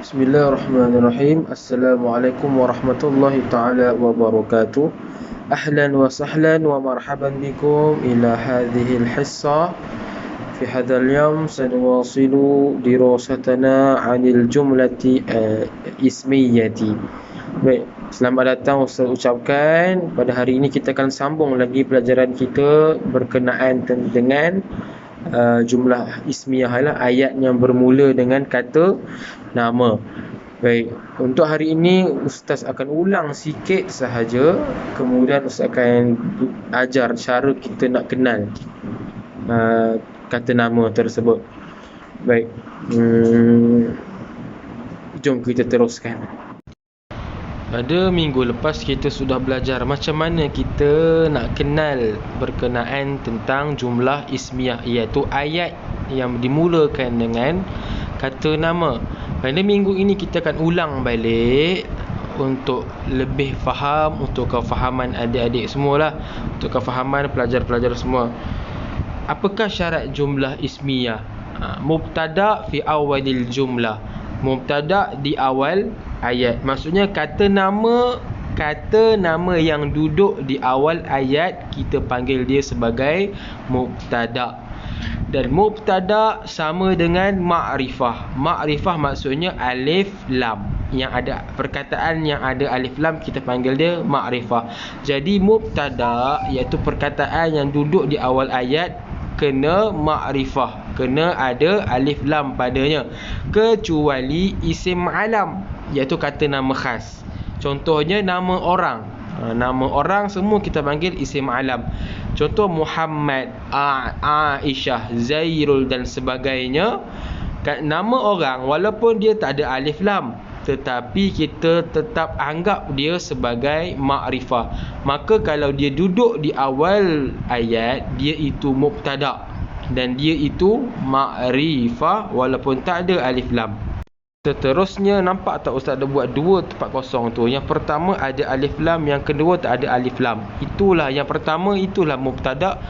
Bismillahirrahmanirrahim. Assalamualaikum warahmatullahi ta'ala wabarakatuh. Ahlan wa sahlan wa marhaban bikum ila hadhihi al-hissa. في هذا اليوم سنواصل دراستنا عن الجملة الاسمية. Baik, selamat datang Ustaz ucapkan. Pada hari ini kita akan sambung lagi pelajaran kita berkenaan dengan jumlah ismiyah lah, ayat yang bermula dengan kata nama. Baik, untuk hari ini Ustaz akan ulang sikit sahaja, kemudian Ustaz akan ajar cara kita nak kenal kata nama tersebut. Baik, jom kita teruskan. Pada minggu lepas kita sudah belajar macam mana kita nak kenal berkenaan tentang jumlah ismiyah, iaitu ayat yang dimulakan dengan kata nama. Pada minggu ini kita akan ulang balik untuk lebih faham, untuk kefahaman adik-adik semualah, untuk kefahaman pelajar-pelajar semua. Apakah syarat jumlah ismiyah? Mubtada fi awalil jumlah. Mubtada di awal ayat. Maksudnya kata nama yang duduk di awal ayat kita panggil dia sebagai mubtada. Dan mubtada sama dengan ma'rifah. Ma'rifah maksudnya alif lam. Yang ada perkataan yang ada alif lam kita panggil dia ma'rifah. Jadi mubtada iaitu perkataan yang duduk di awal ayat kena ma'rifah, kena ada alif lam padanya, kecuali isim alam iaitu kata nama khas. Contohnya nama orang. Nama orang semua kita panggil isim alam. Contoh Muhammad, Aisyah, Zairul dan sebagainya. Nama orang walaupun dia tak ada alif lam, tetapi kita tetap anggap dia sebagai ma'rifah. Maka kalau dia duduk di awal ayat, dia itu mubtada dan dia itu ma'rifah walaupun tak ada alif lam. Seterusnya, nampak tak Ustaz ada buat dua tempat kosong tu? Yang pertama ada alif lam, yang kedua tak ada alif lam. Itulah yang pertama, itulah mubtada.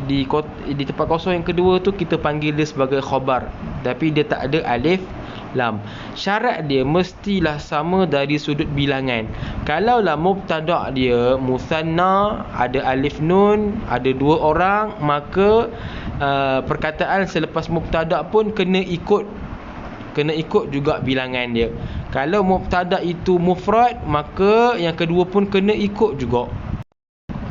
Di tempat kosong yang kedua tu kita panggil dia sebagai khabar, tapi dia tak ada alif lam. Syarat dia mestilah sama dari sudut bilangan. Kalaulah mubtada dia musanna, ada alif nun, ada dua orang, maka perkataan selepas mubtada pun kena ikut juga bilangan dia. Kalau mubtada itu mufrad, maka yang kedua pun kena ikut juga.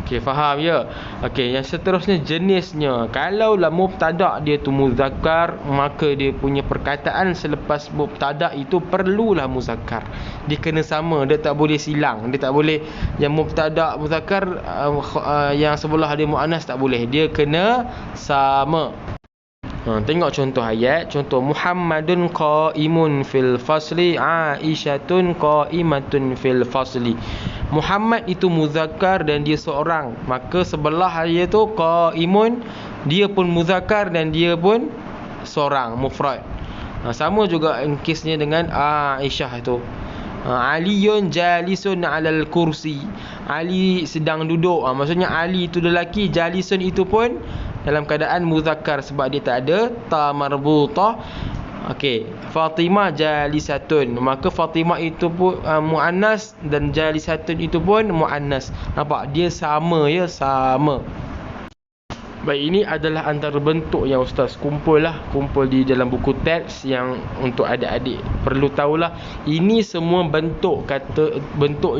Okey, faham ya? Okey, yang seterusnya jenisnya. Kalaulah mubtada dia tu muzakkar, maka dia punya perkataan selepas mubtada itu perlulah muzakkar. Dia kena sama, dia tak boleh silang. Dia tak boleh yang mubtada muzakkar yang sebelah dia muannas, tak boleh. Dia kena sama. Tengok contoh ayat. Contoh Muhammadun qaimun fil fasli, Aisyatun qaimatun fil fasli. Muhammad itu muzakkar dan dia seorang, maka sebelah dia tu qaimun, dia pun muzakkar dan dia pun seorang, mufrad. Sama juga kesnya dengan Aisyah itu. Aliyun jalisun alal kursi. Ali sedang duduk. Maksudnya Ali itu lelaki, jalisun itu pun dalam keadaan muzakkar sebab dia tak ada ta marbutah. Okey, Fatimah jalisatun, maka Fatimah itu pun muannas dan jalisatun itu pun muannas. Nampak dia sama ya, sama. Baik, ini adalah antara bentuk yang Ustaz kumpul di dalam buku teks yang untuk adik-adik perlu tahulah. Ini semua bentuk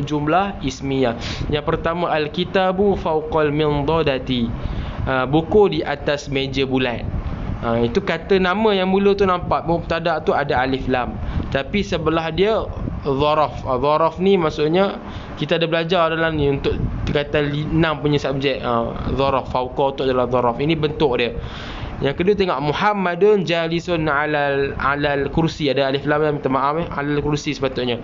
jumlah ismiyah. Yang pertama, al-kitabu fawqal mindadati, buku di atas meja bulat. Itu kata nama yang mula tu, nampak mubtada tu ada alif lam, tapi sebelah dia zaraf. Zaraf ni maksudnya kita ada belajar dalam ni untuk kata 6 punya subjek. Zaraf, fauqa tu adalah zaraf. Ini bentuk dia. Yang kedua, tengok Muhammadun jalisun alal kursi, ada alif lam, minta maaf, alal kursi sepatutnya.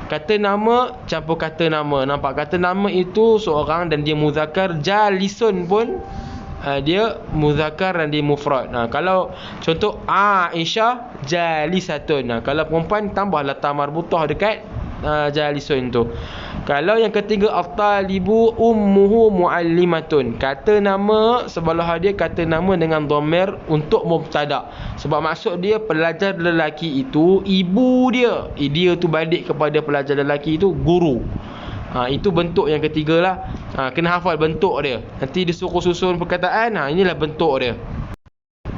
Kata nama campur kata nama. Nampak kata nama itu seorang dan dia muzakkar. Jalisun pun dia muzakkar dan dia mufrad. Kalau contoh Aisyah jalisatun, kalau perempuan tambahlah ta marbutah dekat jalisun tu. Kalau yang ketiga, at-talibu ummuhu muallimatun. Kata nama sebelah dia kata nama dengan dhamir untuk mubtada. Sebab maksud dia pelajar lelaki itu ibu dia. Dia tu balik kepada pelajar lelaki itu guru. Itu bentuk yang ketiga lah. Kena hafal bentuk dia. Nanti disuruh susun perkataan, inilah bentuk dia.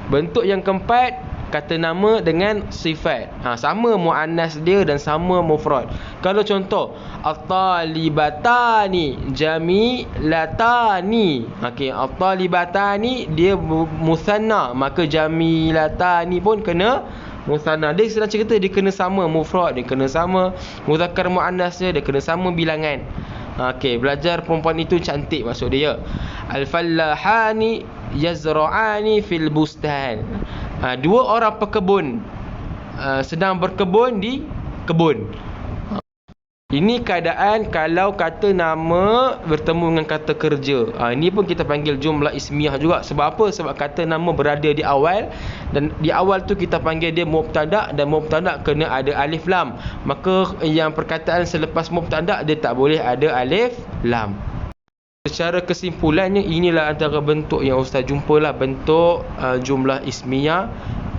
Bentuk yang keempat, kata nama dengan sifat. Sama muannas dia dan sama mufrad. Kalau contoh, at-talibatani jamilatani. Okey, at-talibatani dia musanna, maka jamilatani pun kena musanna. Dia senang cerita, dia kena sama mufrad, dia kena sama muzakkar muannas dia kena sama bilangan. Okey, belajar perempuan itu cantik maksud dia. Al-fallahani yazra'ani fil bustan. Dua orang pekebun sedang berkebun di kebun. Ini keadaan kalau kata nama bertemu dengan kata kerja. Ini pun kita panggil jumlah ismiyah juga. Sebab apa? Sebab kata nama berada di awal, dan di awal tu kita panggil dia mubtada, dan mubtada kena ada alif lam. Maka yang perkataan selepas mubtada dia tak boleh ada alif lam. Secara kesimpulannya, inilah antara bentuk yang Ustaz jumpalah, bentuk jumlah ismiyah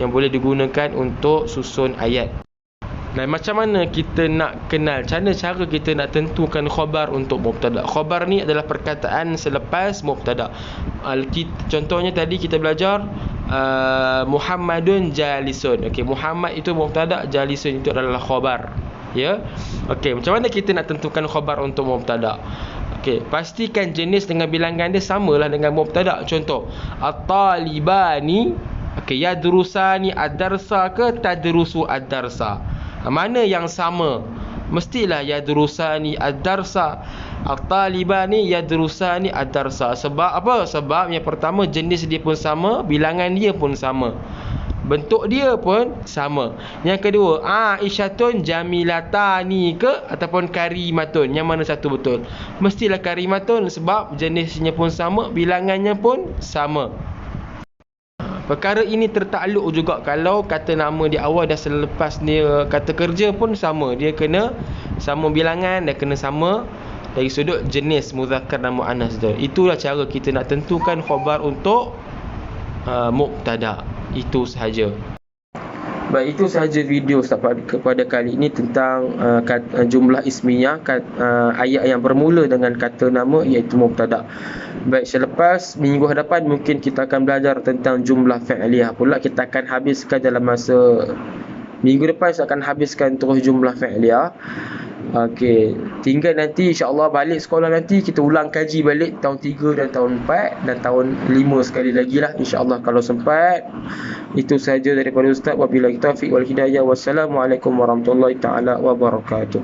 yang boleh digunakan untuk susun ayat. Nah, macam mana kita nak kenal, macam mana cara kita nak tentukan khabar untuk mubtada? Khabar ni adalah perkataan selepas mubtada. Contohnya tadi kita belajar Muhammadun jalisun. Okey, Muhammad itu mubtada, jalisun itu adalah khabar. Ya. Okey, macam mana kita nak tentukan khabar untuk mubtada? Okey, pastikan jenis dengan bilangan dia samalah dengan mubtada. Contoh, at-talibani, okey, yadrusani ad-darsa ke tadrusu ad-darsa? Mana yang sama? Mestilah yadrusani ad-darsa. At-talibani yadrusani ad-darsa. Sebab apa? Sebab yang pertama, jenis dia pun sama, bilangan dia pun sama, bentuk dia pun sama. Yang kedua, Aisyatun jamilatani ke ataupun karimatun? Yang mana satu betul? Mestilah karimatun, sebab jenisnya pun sama, bilangannya pun sama. Perkara ini tertakluk juga kalau kata nama di awal dan selepas dia kata kerja pun sama. Dia kena sama bilangan dan kena sama dari sudut jenis muzakkar dan muannas dia. Itulah cara kita nak tentukan khabar untuk mubtada. Itu sahaja. Baik, itu sahaja video Ustaz kepada kali ini tentang jumlah ismiyah, ayat yang bermula dengan kata nama iaitu mubtada. Baik, selepas minggu hadapan mungkin kita akan belajar tentang jumlah fi'liyah pula. Kita akan habiskan dalam masa minggu depan, saya akan habiskan terus jumlah fi'liyah. Okey, tinggal nanti insya-Allah balik sekolah nanti kita ulang kaji balik tahun 3 dan tahun 4 dan tahun 5 sekali lagi lah insya-Allah kalau sempat. Itu sahaja daripada Ustaz. Wabillahi taufiq wal hidayah. Wassalamualaikum warahmatullahi taala wabarakatuh.